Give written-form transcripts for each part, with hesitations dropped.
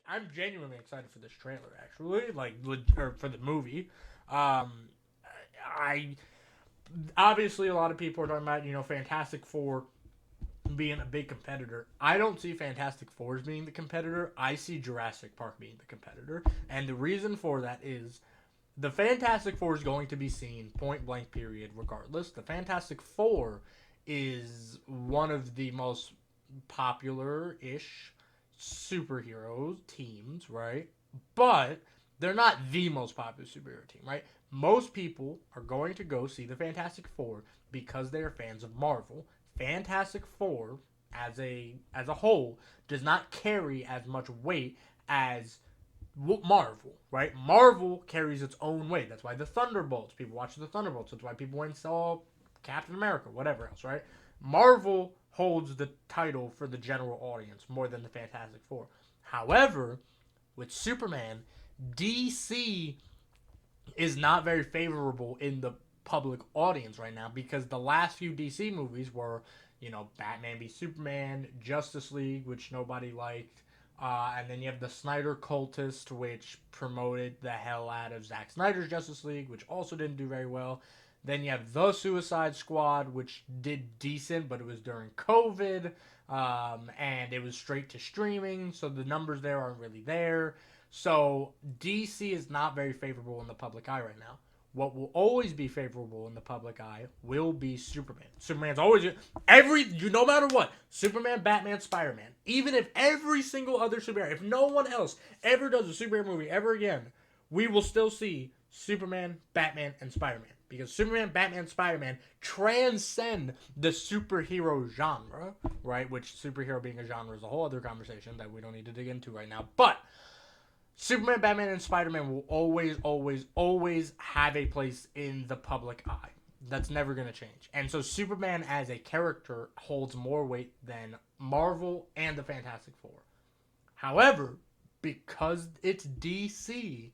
I'm genuinely excited for this trailer, actually, or for the movie. I obviously a lot of people are talking about Fantastic Four being a big competitor. I don't see Fantastic Four as being the competitor. I see Jurassic Park being the competitor, and the reason for that is the Fantastic Four is going to be seen point blank period regardless. The Fantastic Four is one of the most popular ish superhero teams, right? But they're not the most popular superhero team, right? Most people are going to go see the Fantastic Four because they are fans of Marvel. Fantastic Four as a whole does not carry as much weight as Marvel, right? Marvel carries its own weight. That's why the Thunderbolts, people watch the Thunderbolts. That's why people went and saw Captain America, whatever else, right? Marvel holds the title for the general audience more than the Fantastic Four. However, with Superman, DC is not very favorable in the public audience right now because the last few DC movies were, Batman v Superman, Justice League, which nobody liked, and then you have the Snyder Cultist, which promoted the hell out of Zack Snyder's Justice League, which also didn't do very well. Then you have the Suicide Squad, which did decent, but it was during COVID, and it was straight to streaming, so the numbers there aren't really there. So DC is not very favorable in the public eye right now. What will always be favorable in the public eye will be Superman. Superman's always no matter what. Superman, Batman, Spider-Man. Even if every single other superhero, if no one else ever does a superhero movie ever again, we will still see Superman, Batman, and Spider-Man. Because Superman, Batman, Spider-Man transcend the superhero genre, right? Which superhero being a genre is a whole other conversation that we don't need to dig into right now. But Superman, Batman, and Spider-Man will always, always, always have a place in the public eye. That's never going to change. And so Superman as a character holds more weight than Marvel and the Fantastic Four. However, because it's DC,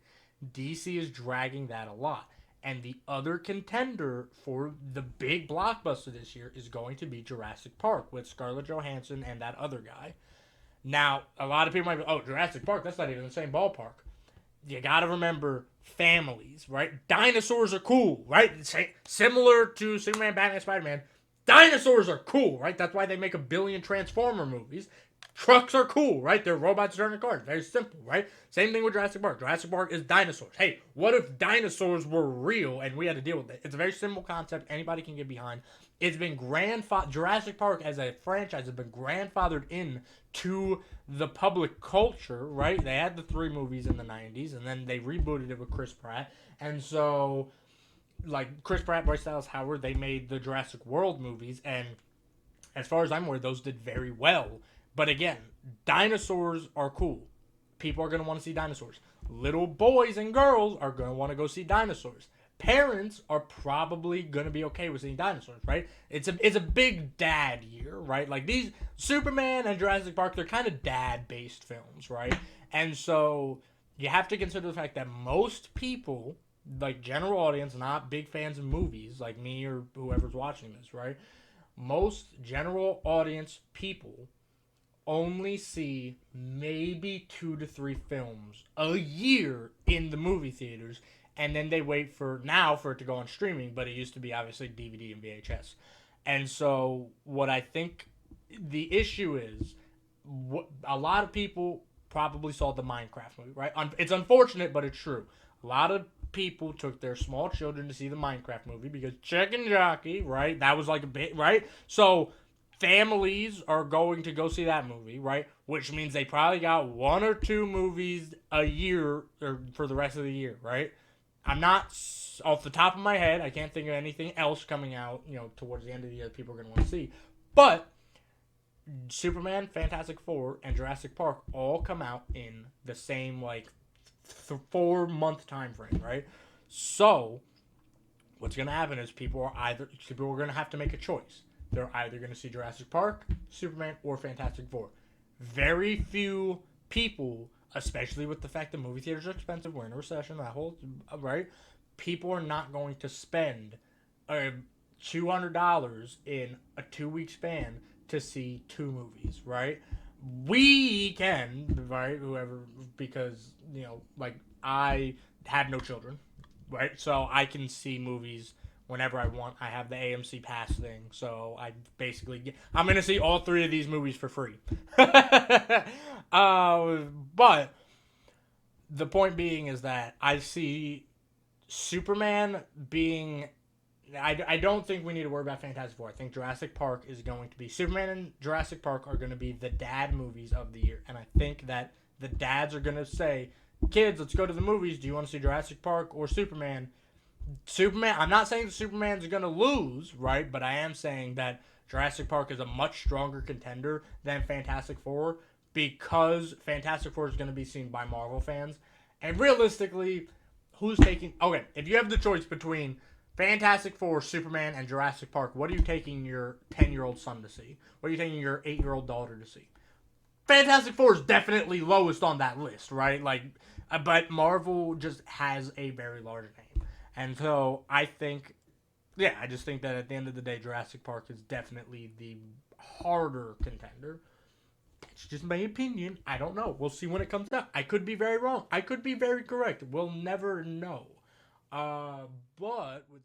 DC is dragging that a lot. And the other contender for the big blockbuster this year is going to be Jurassic Park with Scarlett Johansson and that other guy. Now, a lot of people might be, oh, Jurassic Park, that's not even the same ballpark. You gotta remember families, right? Dinosaurs are cool, right? Similar to Superman, Batman, Spider-Man. Dinosaurs are cool, right? That's why they make a billion Transformer movies. Trucks are cool, right? They're robots driving cars. Very simple, right? Same thing with Jurassic Park. Jurassic Park is dinosaurs. Hey, what if dinosaurs were real and we had to deal with it? It's a very simple concept. Anybody can get behind. It's been Jurassic Park as a franchise has been grandfathered in to the public culture, right? They had the 3 movies in the 90s, and then they rebooted it with Chris Pratt. And so, like, Chris Pratt, Bryce Dallas Howard, they made the Jurassic World movies, and as far as I'm aware, those did very well. But again, dinosaurs are cool. People are going to want to see dinosaurs. Little boys and girls are going to want to go see dinosaurs. Parents are probably going to be okay with seeing dinosaurs, right? It's a big dad year, right? Like these Superman and Jurassic Park, they're kind of dad-based films, right? And so you have to consider the fact that most people, like general audience, not big fans of movies, like me or whoever's watching this, right? Most general audience people only see maybe 2 to 3 films a year in the movie theaters, and then they wait for it to go on streaming. But it used to be obviously DVD and VHS, and so what I think the issue is, a lot of people probably saw the Minecraft movie, right? It's unfortunate, but it's true. A lot of people took their small children to see the Minecraft movie because Chicken Jockey, right? That was like a bit, right? So families are going to go see that movie, right? Which means they probably got 1 or 2 movies a year or for the rest of the year, right? I'm not off the top of my head. I can't think of anything else coming out, towards the end of the year that people are going to want to see. But Superman, Fantastic Four, and Jurassic Park all come out in the same 4-month time frame, right? So what's going to happen is people are going to have to make a choice. They're either going to see Jurassic Park, Superman, or Fantastic Four. Very few people, especially with the fact that movie theaters are expensive, we're in a recession, that whole, right? People are not going to spend $200 in a 2-week span to see 2 movies, right? we can, right? Whoever, because like I have no children, right? So I can see movies whenever I want. I have the AMC Pass thing, so I'm gonna see all three of these movies for free. But the point being is that I see Superman being. I don't think we need to worry about Fantastic Four. I think Jurassic Park is going to be Superman and Jurassic Park are going to be the dad movies of the year, and I think that the dads are going to say, "Kids, let's go to the movies. Do you want to see Jurassic Park or Superman?" Superman. I'm not saying Superman's going to lose, right? But I am saying that Jurassic Park is a much stronger contender than Fantastic Four because Fantastic Four is going to be seen by Marvel fans, and realistically, who's taking? Okay, if you have the choice between Fantastic Four, Superman, and Jurassic Park, what are you taking your 10-year-old son to see? What are you taking your 8-year-old daughter to see? Fantastic Four is definitely lowest on that list, right? But Marvel just has a very large name. And so I just think that at the end of the day, Jurassic Park is definitely the harder contender. That's just my opinion. I don't know. We'll see when it comes out. I could be very wrong. I could be very correct. We'll never know. Uh, but with